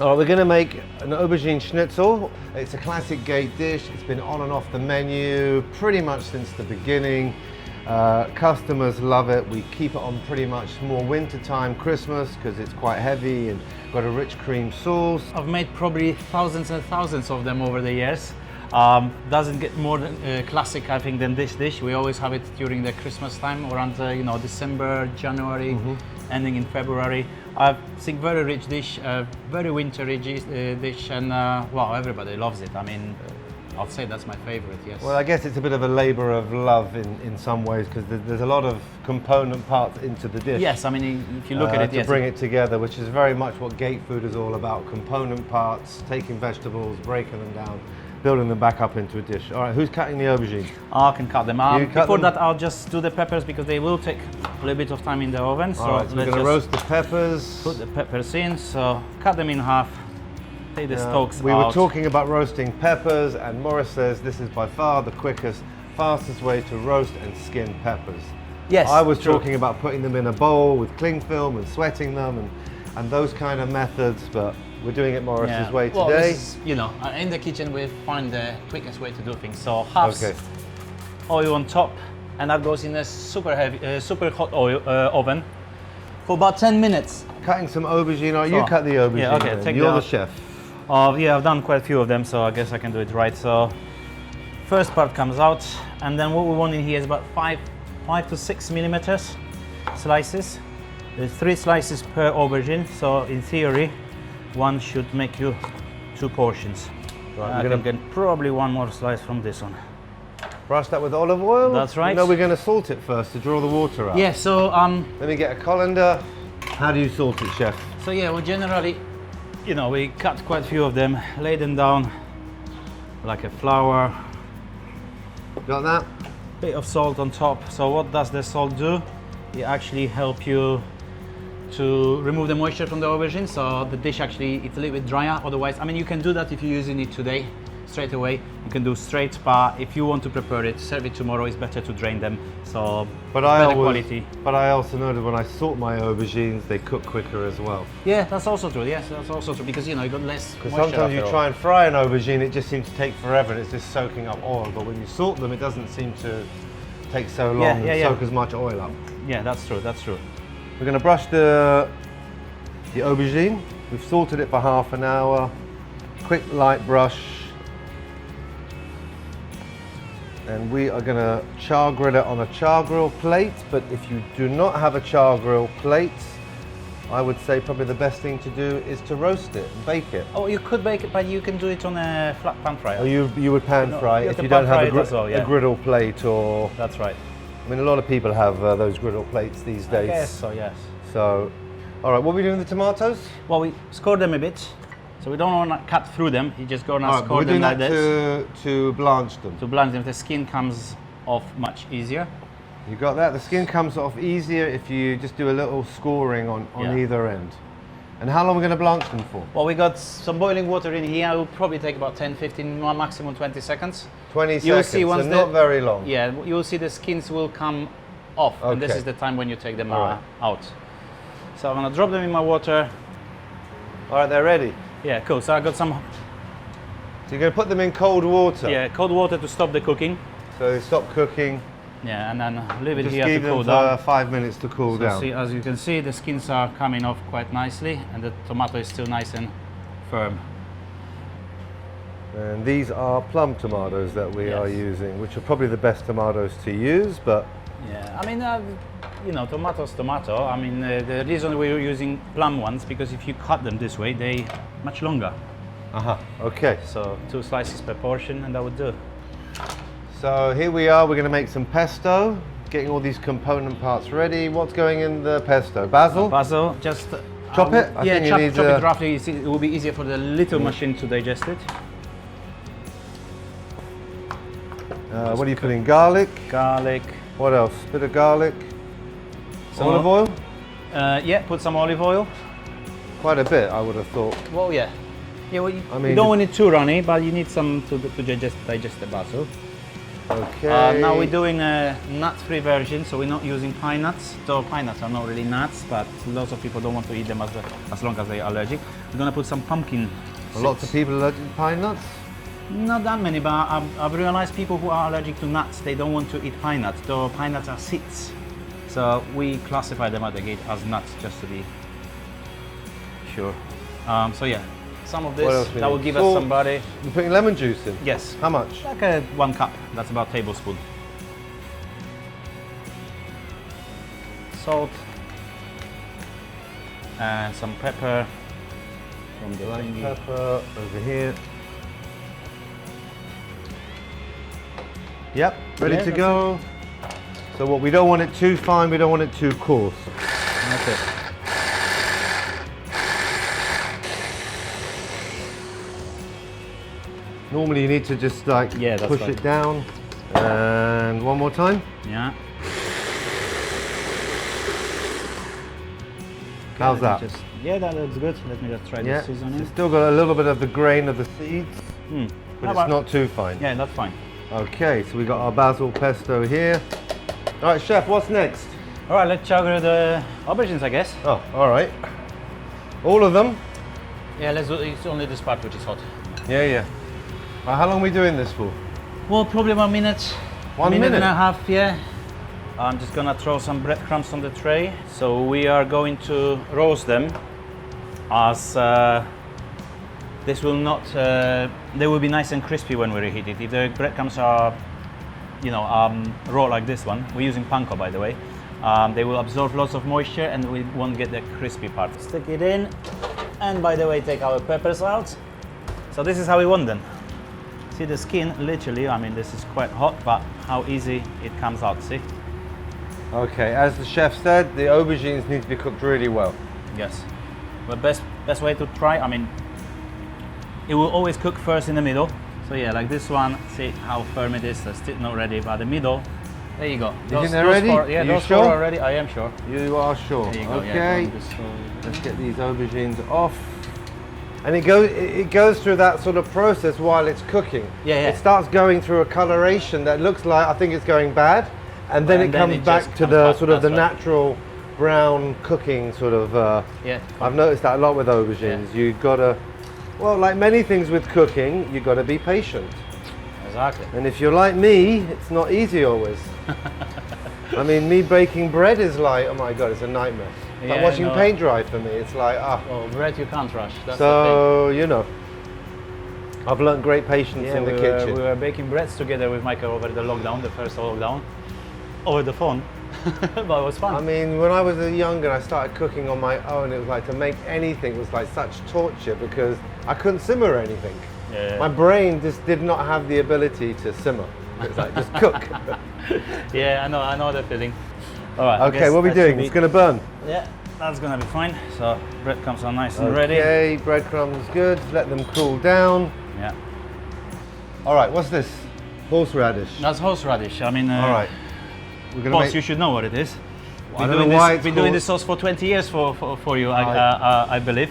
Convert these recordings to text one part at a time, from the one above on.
All right, we're going to make an aubergine schnitzel. It's a classic Gate dish. It's been on and off the menu pretty much since the beginning. Customers love it. We keep it on pretty much more wintertime, Christmas, because it's quite heavy and got a rich cream sauce. I've made probably thousands and thousands of them over the years. Doesn't get more classic, I think, than this dish. We always have it during the Christmas time, around December, January, ending in February. I think very rich dish, very wintry dish, and well, everybody loves it. I mean, I'll say that's my favorite, yes. Well, I guess it's a bit of a labor of love in some ways, because there's a lot of component parts into the dish. Yes, I mean, if you look at it, to yes. bring it together, which is very much what Gate food is all about. Component parts, taking vegetables, breaking them down, building them back up into a dish. All right, who's cutting the aubergine? I can cut them. You cut Before them? that, I'll just do the peppers because they will take a little bit of time in the oven. So, All right, so we're going to roast the peppers. Put the peppers in, so cut them in half. Take the stalks We out. were talking about roasting peppers, and Morris says this is by far the quickest, fastest way to roast and skin peppers. Yes, I was true. talking about putting them in a bowl with cling film and sweating them and those kind of methods, but we're doing it Morris's way today. Well, this is, in the kitchen we find the quickest way to do things. So half oil on top, and that goes in a super heavy, super hot oven for about 10 minutes. Cutting some aubergine, or you cut the aubergine. Yeah, okay, then. take You're that. the chef. Yeah, I've done quite a few of them, so I guess I can do it right. So first part comes out, and then what we want in here is about 5 to 6 millimeters slices. There's 3 slices per aubergine, so in theory, one should make you 2 portions. Right, I can get probably one more slice from this one. Brush that with olive oil. That's right. No, we're going to salt it first to draw the water out. Yeah, so Let me get a colander. How do you salt it, chef? So yeah, we generally, we cut quite a few of them, lay them down like a flour, Got that? bit of salt on top. So what does the salt do? It actually helps you to remove the moisture from the aubergine, so the dish actually it's a little bit drier. Otherwise, I mean, you can do that if you're using it today, straight away. You can do straight, but if you want to prepare it, serve it tomorrow, it's better to drain them. So better quality. But I also noted when I salt my aubergines, they cook quicker as well. Yeah, that's also true. Yes, that's also true because you got less moisture. Because sometimes you after all. try and fry an aubergine, it just seems to take forever and it's just soaking up oil. But when you salt them, it doesn't seem to take so long and soak as much oil up. Yeah, that's true. That's true. We're going to brush the aubergine. We've salted it for half an hour. Quick light brush. And we are going to char grill it on a char grill plate. But if you do not have a char grill plate, I would say probably the best thing to do is to roast it and bake it. Oh, you could bake it, but you can do it on a flat pan fryer. Oh, you would pan fry you if can you don't pan have fry it as well, a griddle plate or... That's right. I mean, a lot of people have those griddle plates these days. Yes, so yes. So, all right, what are we doing with the tomatoes? Well, we score them a bit, so we don't want to cut through them. You just go and All right, score we're them doing like that this to blanch them. to blanch them. The skin comes off much easier. You got that? The skin comes off easier if you just do a little scoring on either end. And how long are we going to blanch them for? Well, we got some boiling water in here. It will probably take about 10, 15, maximum 20 seconds. 20 You'll seconds, see once so not very long. Yeah, you'll see the skins will come off, and this Okay. is the time when you take them All right. out. So I'm going to drop them in my water. All right, they're ready. Yeah, cool. So I got some So you're going to put them in cold water. cold water to stop the cooking. So they stop cooking. Yeah, and then leave it Just here to give cool them down. 5 minutes to cool So down. see, as you can see, the skins are coming off quite nicely, and the tomato is still nice and firm. And these are plum tomatoes that we are using, which are probably the best tomatoes to use, but Yeah, I mean, tomatoes, tomato. I mean, the reason we're using plum ones because if you cut them this way, they much longer. okay. So 2 slices per portion, and that would do. So here we are, we're going to make some pesto, getting all these component parts ready. What's going in the pesto? Basil? Basil, just Chop it? I think you need chop it roughly. It will be easier for the little machine to digest it. What are you putting? Garlic? Garlic. What else? Bit of garlic? Some olive oil? Yeah, put some olive oil. Quite a bit, I would have thought. Well, yeah. Yeah, well, you I mean, don't want it too runny, but you need some to digest the basil. Okay. Now we're doing a nut-free version, so we're not using pine nuts. Though pine nuts are not really nuts, but lots of people don't want to eat them as long as they're allergic. We're gonna put some pumpkin Lots seeds. of people allergic to pine nuts? Not that many, but I've realized people who are allergic to nuts, they don't want to eat pine nuts, though pine nuts are seeds. So we classify them at the gate as nuts, just to be sure. So yeah, some of What else this, we that will need? give us Salt. some body. You're putting lemon juice in? Yes. How much? Like a 1 cup, that's about a tablespoon. Salt. And some pepper from the Black thingy. pepper over here. Yep, ready Yeah, to that's go. So what, we don't want it too fine, we don't want it too coarse. That's it. Normally you need to just like Yeah, that's push right. it down. And one more time. Yeah. How's Let me that? yeah, that looks good. Let me just try Yeah, the seasoning. it's still got a little bit of the grain of the seeds, Mm. but it's not too fine. Yeah, that's fine. Okay, so we got our basil pesto here. All right, chef, what's next? All right, let's chug the aubergines, I guess. Oh, all right. All of them? Yeah, let's do. It's only this part which is hot. Yeah, yeah. How long are we doing this for? Well, probably 1 minute. 1 minute minute? and a half, yeah. I'm just gonna throw some breadcrumbs on the tray. So we are going to roast them as this will not, they will be nice and crispy when we reheat it. If the breadcrumbs are, you know, raw like this one, we're using panko by the way, they will absorb lots of moisture and we won't get the crispy part. Stick it in, and by the way, take our peppers out. So this is how we want them. See the skin, literally, I mean this is quite hot, but how easy it comes out, see? Okay, as the chef said, the aubergines need to be cooked really well. Yes. But best way to try, I mean, it will always cook first in the middle. So yeah, like this one, see how firm it is, it's still not ready, but the middle, there you go. You think they're ready? Four, yeah, Are you those sure? four are ready, I am sure. You are sure? There you go, Okay, yeah, this let's get these aubergines off. And it goes through that sort of process while it's cooking. Yeah, yeah. It starts going through a coloration that looks like, I think it's going bad, and then And it then comes it back just to comes the back, sort of the that's right. natural brown cooking sort of. Yeah. I've noticed that a lot with aubergines. Yeah. You've got to, well, like many things with cooking, you've got to be patient. Exactly. And if you're like me, it's not easy always. I mean, me baking bread is like, oh my God, it's a nightmare. It's like Yeah, watching no. paint dry for me. It's like, Oh, bread you can't rush, that's the So, you know, I've learned great patience thing. Yeah, in the we kitchen. were baking breads together with Michael over the lockdown, the first lockdown, over the phone. But it was fun. I mean, when I was younger, I started cooking on my own. It was like to make anything was like such torture because I couldn't simmer anything. Yeah. My brain just did not have the ability to simmer. It's like just cook. Yeah, I know the feeling. All right. I Okay, guess what are we that doing? should be- It's gonna burn. Yeah, that's gonna be fine. So breadcrumbs are nice and ready. Okay, breadcrumbs good. Let them cool down. Yeah, All right, what's this? Horseradish. that's horseradish. I mean, All right, we're gonna boss, make. you should know what it is. I don't know why it's been doing called- this sauce for 20 years for you, I believe.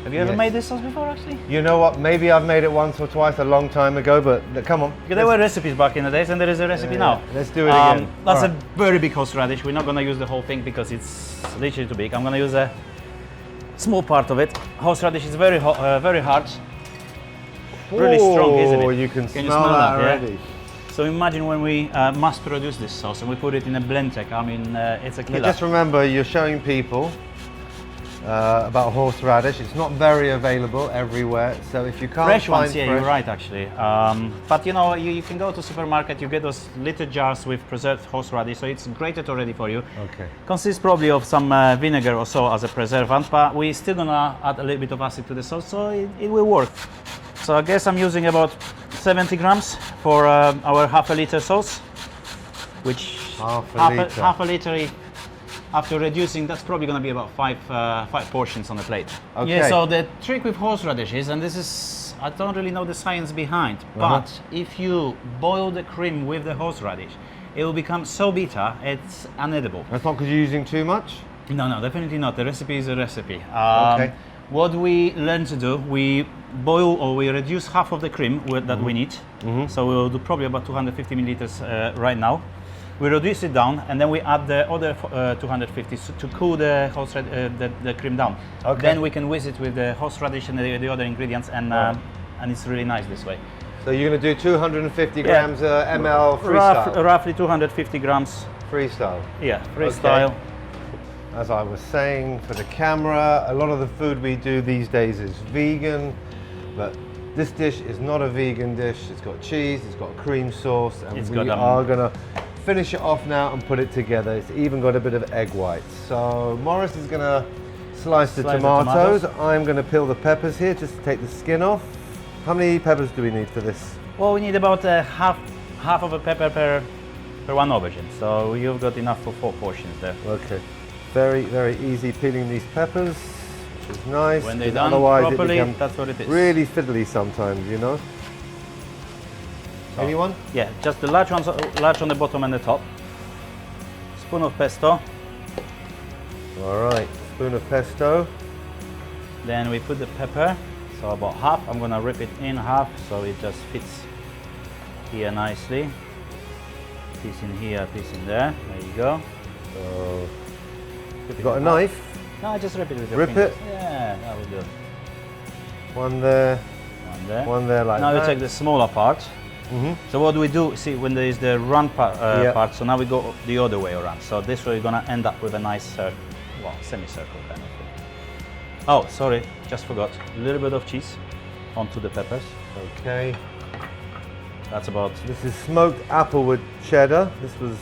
Have you ever Yes. made this sauce before, actually? You know what? Maybe I've made it once or twice a long time ago, but come on. Because there were recipes back in the days, and there is a recipe now. Let's do it again. That's All a very big horseradish. We're not gonna use the whole thing because it's literally too big. I'm gonna use a small part of it. Horseradish is very hot, very hard. Really strong, isn't it? Oh, you can you smell that yeah? already. So imagine when we mass produce this sauce and we put it in a blending. I mean, it's a Now killer. just remember, you're showing people about horseradish. It's not very available everywhere, so if you can't Fresh find ones, yeah, you're right actually. But you know, you can go to supermarket, you get those little jars with preserved horseradish, so it's grated already for you. Okay. Consists probably of some vinegar or so as a preservant, but we're still gonna add a little bit of acid to the sauce, so it will work. So I guess I'm using about 70 grams for our half a liter sauce, which half a liter. After reducing, that's probably going to be about five portions on the plate. Okay. Yeah. So the trick with horseradishes, and this is, I don't really know the science behind, but if you boil the cream with the horseradish, it will become so bitter it's unedible. That's not because you're using too much? No, definitely not. The recipe is a recipe. Okay. What we learn to do, we boil or we reduce half of the cream that we need. So we'll do probably about 250 milliliters right now. We reduce it down and then we add the other 250 to cool the the cream down. Okay. Then we can whisk it with the horseradish and the other ingredients, and it's really nice this way. So you're going to do 250 grams ml freestyle? Roughly 250 grams. Freestyle? Yeah, freestyle. Okay. As I was saying for the camera, a lot of the food we do these days is vegan, but this dish is not a vegan dish. It's got cheese, it's got cream sauce, and we are going to finish it off now and put it together. It's even got a bit of egg whites. So Morris is going to slice the tomatoes. I'm going to peel the peppers here just to take the skin off. How many peppers do we need for this? Well, we need about half of a pepper per one aubergine. So you've got enough for 4 portions there. Okay. Very, very easy peeling these peppers, which is nice. When they're done properly, that's what it is. Really fiddly sometimes, you know. Anyone? Yeah, just the large on the bottom and the top. Spoon of pesto. All right, spoon of pesto. Then we put the pepper, so about half. I'm gonna rip it in half so it just fits here nicely. Piece in here, piece in there. There you go. So, you got a knife? No, just rip it with your fingers. Rip it? Yeah, that will do. One there. One there. One there like that. Now we take the smaller part. So what do we do? See, when there is the round part, so now we go the other way around. So this way you're gonna end up with a nice circle, well, semicircle kind of thing. Oh, sorry, just forgot. A little bit of cheese onto the peppers. Okay. That's about. This is smoked applewood cheddar. This was.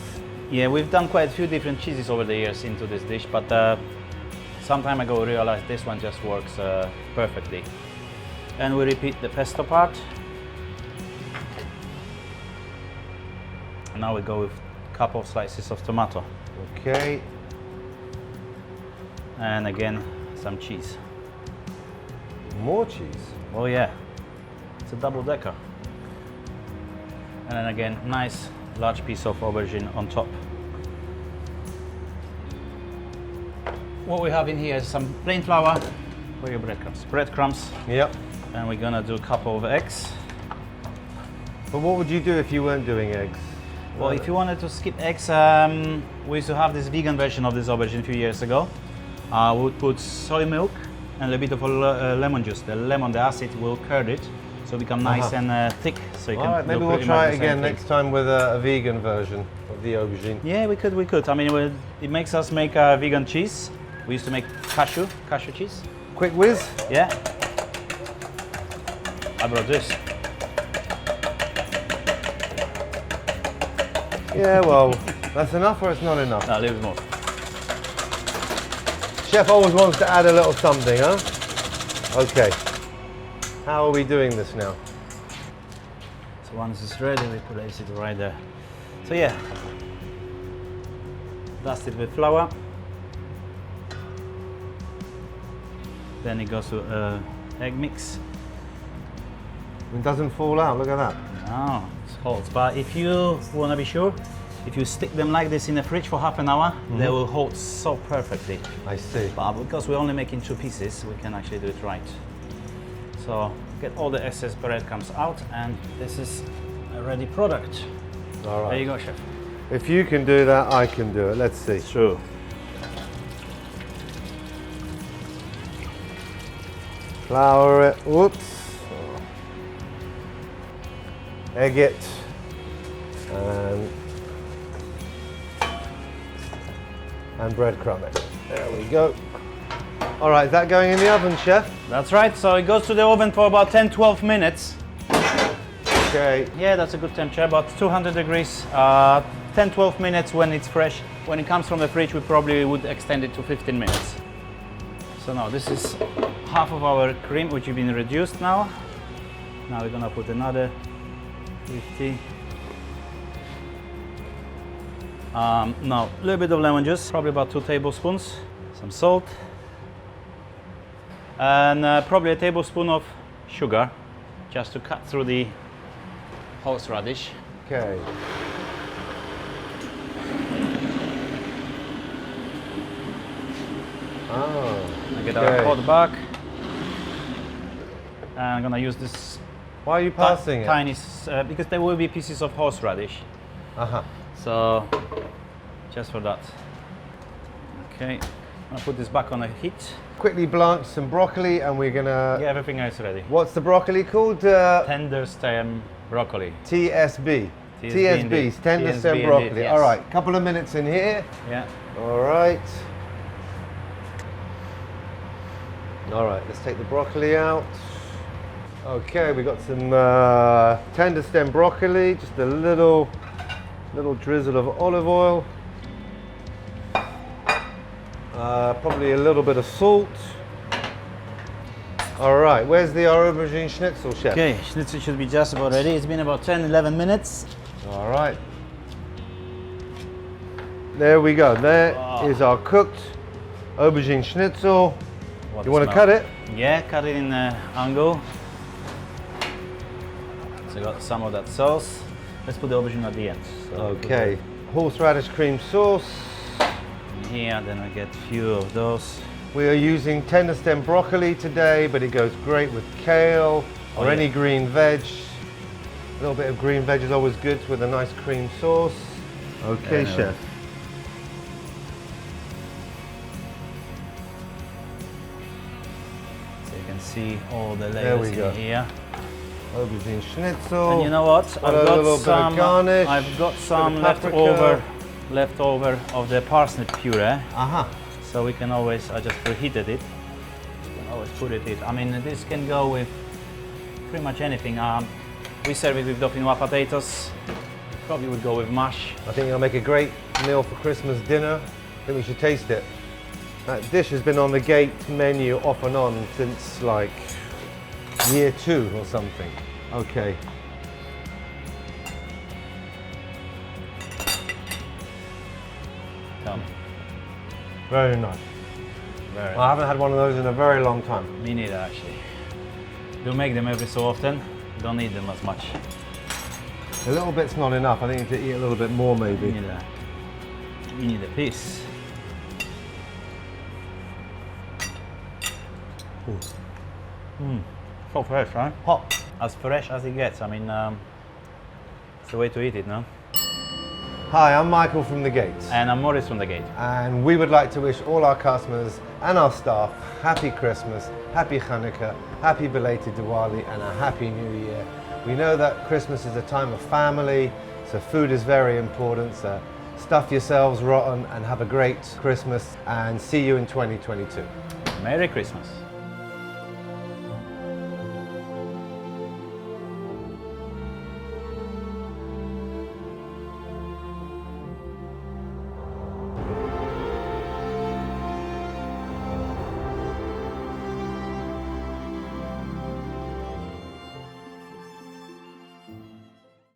Yeah, we've done quite a few different cheeses over the years into this dish, but some time ago we realized this one just works perfectly. And we repeat the pesto part. And now we go with a couple of slices of tomato. Okay. And again, some cheese. More cheese? Oh yeah, it's a double decker. And then again, nice large piece of aubergine on top. What we have in here is some plain flour. Where are your breadcrumbs? Breadcrumbs. Yep. And we're gonna do a couple of eggs. But what would you do if you weren't doing eggs? Well, if you wanted to skip eggs, we used to have this vegan version of this aubergine a few years ago. We would put soy milk and a bit of lemon juice. The lemon, the acid will curd it, so it become nice and thick. So you can. All right, maybe we'll try it again next time with a vegan version of the aubergine. Yeah, we could. I mean, it makes us make vegan cheese. We used to make cashew cheese. Quick whiz? Yeah. I brought this. Yeah, well, that's enough or it's not enough? No, a little bit more. Chef always wants to add a little something, huh? Okay. How are we doing this now? So once it's ready, we place it right there. So yeah, dust it with flour. Then it goes to egg mix. It doesn't fall out, look at that. No, it holds. But if you want to be sure, if you stick them like this in the fridge for half an hour, they will hold so perfectly. I see. But because we're only making 2 pieces, we can actually do it right. So get all the excess breadcrumbs out, and this is a ready product. All right. There you go, chef. If you can do that, I can do it. Let's see. True. Flour it. Whoops. Egg it. And breadcrumb it. There we go. All right, is that going in the oven, chef? That's right. So it goes to the oven for about 10-12 minutes. Okay. Yeah, that's a good temperature, about 200 degrees. 10-12 minutes when it's fresh. When it comes from the fridge, we probably would extend it to 15 minutes. So now this is half of our cream, which has been reduced now. Now we're gonna put another 50. Now a little bit of lemon juice, probably about 2 tablespoons. Some salt. And probably a tablespoon of sugar, just to cut through the horseradish. Okay. I get our hot bag, And I'm gonna use this Why are you passing it? tiny, because there will be pieces of horseradish. Uh-huh. So, just for that. Okay, I'm gonna put this back on the heat. Quickly blanch some broccoli and we're gonna... Yeah, everything is ready. What's the broccoli called? Tender stem broccoli. TSB. indeed. Tender TSB stem indeed, broccoli. yes. All right, couple of minutes in here. Yeah. All right. All right, let's take the broccoli out. Okay, we got some tender stem broccoli, just a little drizzle of olive oil. Probably a little bit of salt. All right, where's the Aubergine Schnitzel, chef? Okay, schnitzel should be just about ready. It's been about 10-11 minutes. All right. There we go. There is our cooked Aubergine Schnitzel. What You want to smell. cut it? Yeah, cut it in angle. So I got some of that sauce. Let's put the aubergine at the end. So Okay. Horseradish cream sauce. here, then I get a few of those. We are using tender stem broccoli today, but it goes great with kale or any green veg. A little bit of green veg is always good with a nice cream sauce. Okay, chef. So you can see all the There we layers go. in here. Aubergine Schnitzel. And you know what? Got a little bit of garnish, I've got some bit of paprika. leftover of the parsnip puree. Uh-huh. So we can always, I just preheated it. You can always put it in. I mean, this can go with pretty much anything. We serve it with dauphinoise potatoes. Probably would go with mush. I think it'll make a great meal for Christmas dinner. I think we should taste it. That dish has been on the gate menu off and on since like year 2 or something. Okay. Tell me. Very nice. Very I haven't had one of those in a very long time. Me neither, actually. Do make them every so often. Don't eat them as much. A little bit's not enough. I think you need to eat a little bit more maybe. You need a piece. So fresh, right? Hot. As fresh as it gets. I mean, it's the way to eat it, no? Hi, I'm Michael from The Gate. And I'm Maurice from The Gate. And we would like to wish all our customers and our staff Happy Christmas, Happy Hanukkah, Happy belated Diwali and a Happy New Year. We know that Christmas is a time of family, so food is very important. So stuff yourselves rotten and have a great Christmas and see you in 2022. Merry Christmas.